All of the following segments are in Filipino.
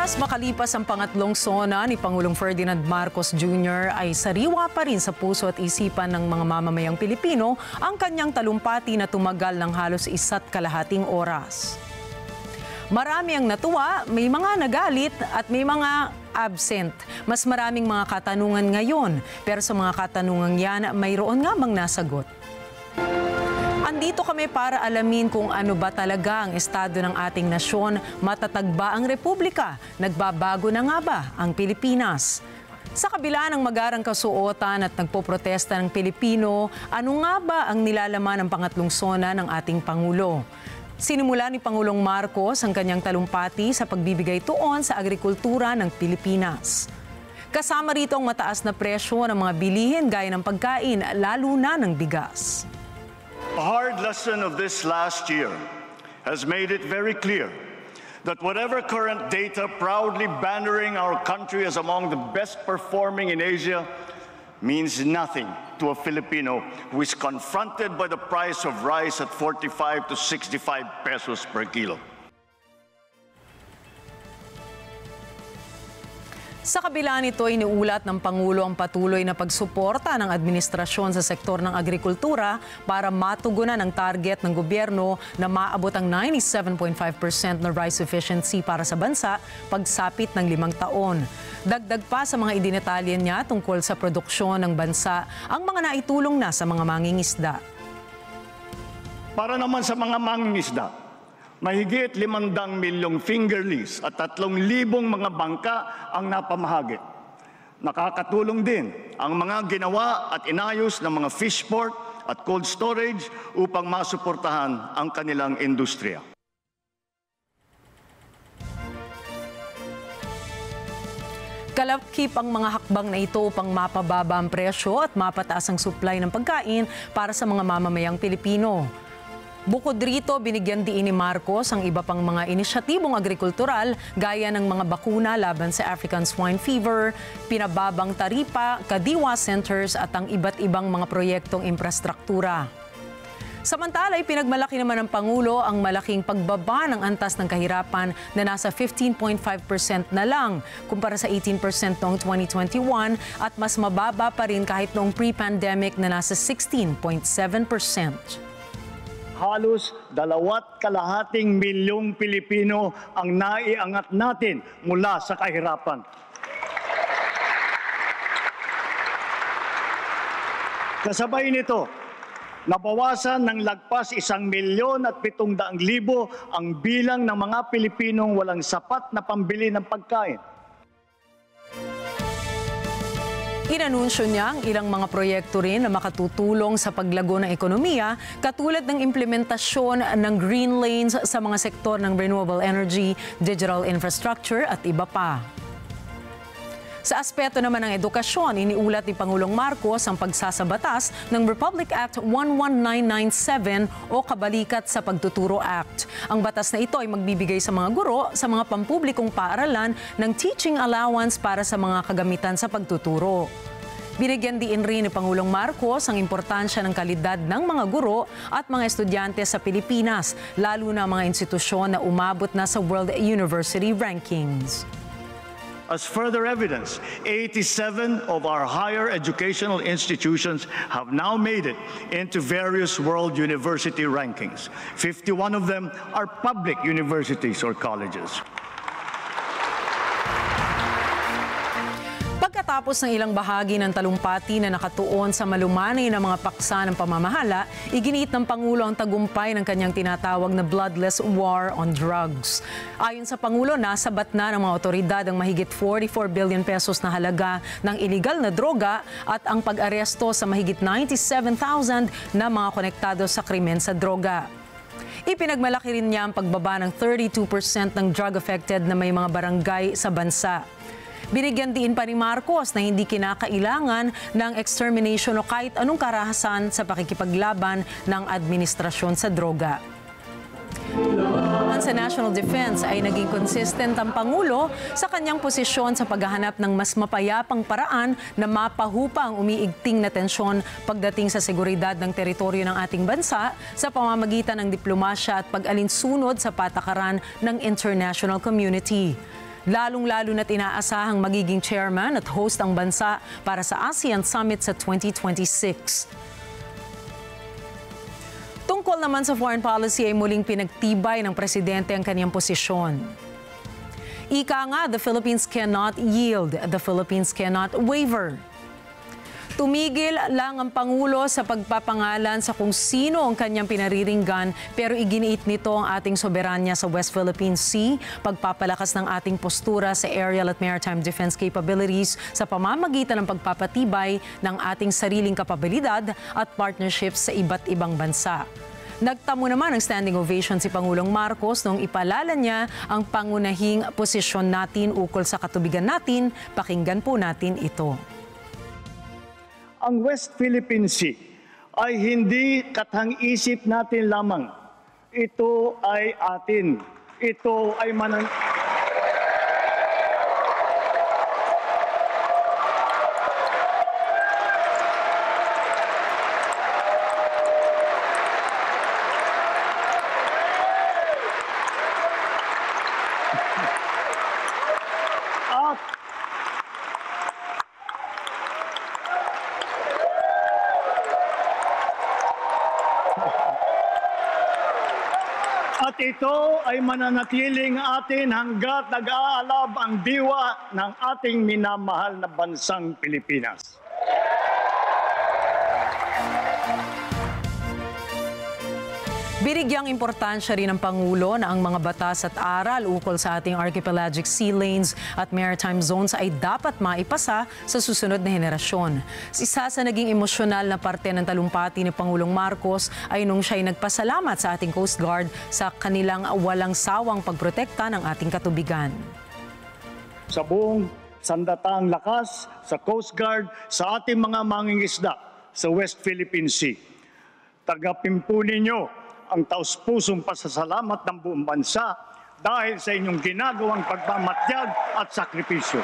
Halos makalipas ang pangatlong sona ni Pangulong Ferdinand Marcos Jr. ay sariwa pa rin sa puso at isipan ng mga mamamayang Pilipino ang kanyang talumpati na tumagal ng halos 1.5 oras. Marami ang natuwa, may mga nagalit at may mga absent. Mas maraming mga katanungan ngayon, pero sa mga katanungan yan, mayroon nga bang nasagot? Andito kami para alamin kung ano ba talaga ang estado ng ating nasyon, matatag ba ang Republika, nagbabago na nga ba ang Pilipinas? Sa kabila ng magarang kasuotan at nagpoprotesta ng Pilipino, ano nga ba ang nilalaman ng pangatlong sona ng ating Pangulo? Sinimula ni Pangulong Marcos ang kanyang talumpati sa pagbibigay tuon sa agrikultura ng Pilipinas. Kasama rito ang mataas na presyo ng mga bilihin gaya ng pagkain, lalo na ng bigas. A hard lesson of this last year has made it very clear that whatever current data proudly bannering our country as among the best performing in Asia means nothing to a Filipino who is confronted by the price of rice at 45 to 65 pesos per kilo. Sa kabila nito, iniulat ng Pangulo ang patuloy na pagsuporta ng administrasyon sa sektor ng agrikultura para matugunan ang target ng gobyerno na maabot ang 97.5% na rice efficiency para sa bansa pagsapit ng 5 taon. Dagdag pa sa mga idinetalyan niya tungkol sa produksyon ng bansa ang mga naitulong na sa mga mangingisda. Para naman sa mga mangingisda, mahigit 500 milyong fingerlings at 3,000 mga bangka ang napamahagi. Nakakatulong din ang mga ginawa at inayos ng mga fish port at cold storage upang masuportahan ang kanilang industriya. Kalakip ang mga hakbang na ito upang mapababa ang presyo at mapataas ang supply ng pagkain para sa mga mamamayang Pilipino. Bukod rito, binigyan diin ni Marcos ang iba pang mga inisyatibong agrikultural gaya ng mga bakuna laban sa African Swine Fever, pinababang taripa, kadiwa centers at ang iba't ibang mga proyektong infrastruktura. Samantala, pinagmalaki naman ng Pangulo ang malaking pagbaba ng antas ng kahirapan na nasa 15.5% na lang kumpara sa 18% noong 2021 at mas mababa pa rin kahit noong pre-pandemic na nasa 16.7%. Halos 2.5 milyong Pilipino ang naiangat natin mula sa kahirapan. Kasabay nito, nabawasan ng lagpas 1,700,000 ang bilang ng mga Pilipinong walang sapat na pambili ng pagkain. Inanunsyo niya ang ilang mga proyekto rin na makatutulong sa paglago ng ekonomiya, katulad ng implementasyon ng green lanes sa mga sektor ng renewable energy, digital infrastructure at iba pa. Sa aspeto naman ng edukasyon, iniulat ni Pangulong Marcos ang pagsasabatas ng Republic Act 11997 o Kabalikat sa Pagtuturo Act. Ang batas na ito ay magbibigay sa mga guro sa mga pampublikong paaralan ng teaching allowance para sa mga kagamitan sa pagtuturo. Binigyan diin rin ni Pangulong Marcos ang importansya ng kalidad ng mga guro at mga estudyante sa Pilipinas, lalo na mga institusyon na umabot na sa World University Rankings. As further evidence, 87 of our higher educational institutions have now made it into various world university rankings. 51 of them are public universities or colleges. Pagkatapos ng ilang bahagi ng talumpati na nakatuon sa malumanay na mga paksa ng pamamahala, iginiit ng Pangulo ang tagumpay ng kanyang tinatawag na bloodless war on drugs. Ayon sa Pangulo, nasabat na ng mga otoridad ang mahigit 44 billion pesos na halaga ng iligal na droga at ang pag-aresto sa mahigit 97,000 na mga konektado sa krimen sa droga. Ipinagmalaki rin niya ang pagbaba ng 32% ng drug-affected na may mga barangay sa bansa. Binigyan din pa ni Marcos na hindi kinakailangan ng extermination o kahit anong karahasan sa pakikipaglaban ng administrasyon sa droga. Sa National Defense ay naging consistent ang Pangulo sa kanyang posisyon sa paghahanap ng mas mapayapang paraan na mapahupa ang umiigting na tensyon pagdating sa seguridad ng teritoryo ng ating bansa sa pamamagitan ng diplomasya at pag-alinsunod sa patakaran ng international community. Lalong-lalo na't inaasahang magiging chairman at host ang bansa para sa ASEAN Summit sa 2026. Tungkol naman sa foreign policy ay muling pinagtibay ng presidente ang kanyang posisyon. Ika nga, the Philippines cannot yield, the Philippines cannot waver. Tumigil lang ang Pangulo sa pagpapangalan sa kung sino ang kanyang pinariringgan pero iginiit nito ang ating soberanya sa West Philippine Sea, pagpapalakas ng ating postura sa aerial at maritime defense capabilities sa pamamagitan ng pagpapatibay ng ating sariling kapabilidad at partnerships sa iba't ibang bansa. Nagtamo naman ng standing ovation si Pangulong Marcos nung ipalala niya ang pangunahing posisyon natin ukol sa katubigan natin. Pakinggan po natin ito. Ang West Philippine Sea ay hindi katang-isip natin lamang. Ito ay atin. Ito ay At ito ay mananatiling atin hanggat nag-aalab ang diwa ng ating minamahal na bansang Pilipinas. Binigyang importansya rin ng Pangulo na ang mga batas at aral ukol sa ating archipelagic sea lanes at maritime zones ay dapat maipasa sa susunod na henerasyon. Isa sa naging emosyonal na parte ng talumpati ni Pangulong Marcos ay nung siya'y nagpasalamat sa ating Coast Guard sa kanilang walang sawang pagprotekta ng ating katubigan. Sa buong sandataang lakas, sa Coast Guard, sa ating mga mangingisda sa West Philippine Sea, tagapin po ninyo ang taus-pusong pasasalamat ng buong bansa dahil sa inyong ginagawang pagmamatyag at sakripisyo.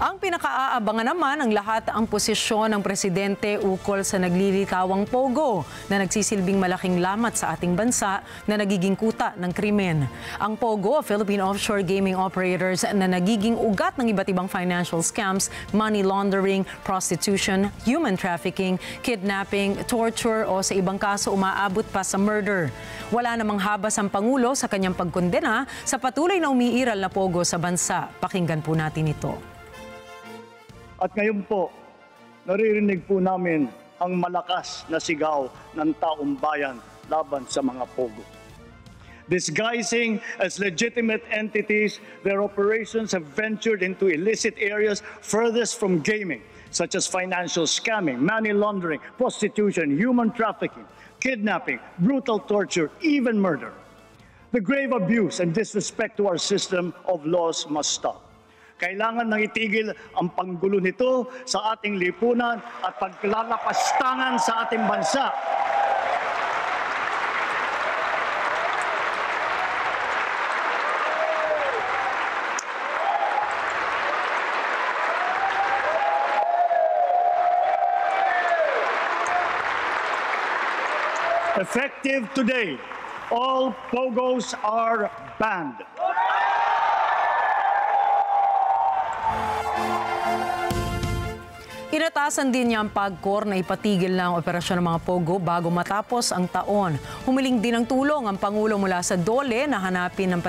Ang pinakaaabangan naman ng lahat ang posisyon ng presidente ukol sa naglilitawang pogo na nagsisilbing malaking lamat sa ating bansa na nagiging kuta ng krimen. Ang pogo, Philippine offshore gaming operators na nagiging ugat ng iba't ibang financial scams, money laundering, prostitution, human trafficking, kidnapping, torture o sa ibang kaso umaabot pa sa murder. Wala namang habas ang Pangulo sa kanyang pagkondena sa patuloy na umiiral na pogo sa bansa. Pakinggan po natin ito. At ngayon po, naririnig po namin ang malakas na sigaw ng taong bayan laban sa mga pogo. Disguising as legitimate entities, their operations have ventured into illicit areas furthest from gaming, such as financial scamming, money laundering, prostitution, human trafficking, kidnapping, brutal torture, even murder. The grave abuse and disrespect to our system of laws must stop. Kailangan nang itigil ang panggulo nito sa ating lipunan at paglalapastangan sa ating bansa. Effective today, all pogos are banned. Inatasan din niya ang PAGCOR na ipatigil na ang operasyon ng mga pogo bago matapos ang taon. Humiling din ng tulong ang Pangulo mula sa DOLE na hanapan ng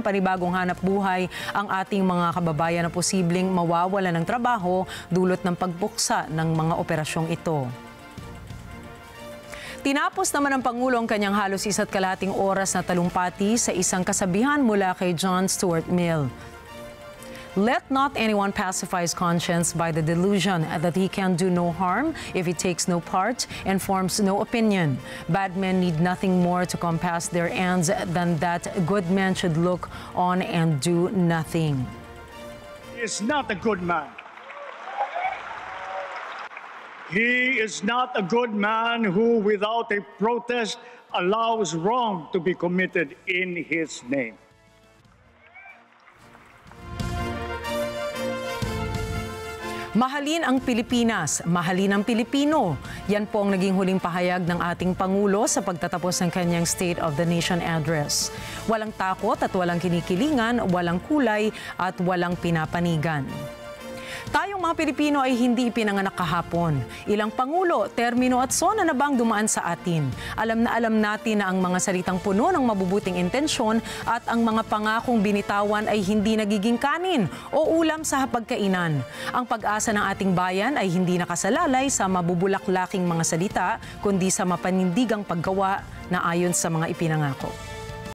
panibagong hanap buhay ang ating mga kababayan na posibleng mawawala ng trabaho dulot ng pagbuksa ng mga operasyong ito. Tinapos naman ng Pangulo ang kanyang halos 1.5 oras na talumpati sa isang kasabihan mula kay John Stuart Mill. Let not anyone pacify his conscience by the delusion that he can do no harm if he takes no part and forms no opinion. Bad men need nothing more to compass their ends than that good men should look on and do nothing. He is not a good man. He is not a good man who, without a protest, allows wrong to be committed in his name. Mahalin ang Pilipinas, mahalin ang Pilipino. Yan po ang naging huling pahayag ng ating Pangulo sa pagtatapos ng kanyang State of the Nation Address. Walang takot at walang kinikilingan, walang kulay at walang pinapanigan. Tayong mga Pilipino ay hindi ipinanganak kahapon. Ilang pangulo, termino at sona na bang dumaan sa atin? Alam na alam natin na ang mga salitang puno ng mabubuting intensyon at ang mga pangakong binitawan ay hindi nagiging kanin o ulam sa hapagkainan. Ang pag-asa ng ating bayan ay hindi nakasalalay sa mabubulaklaking mga salita, kundi sa mapanindigang paggawa na ayon sa mga ipinangako.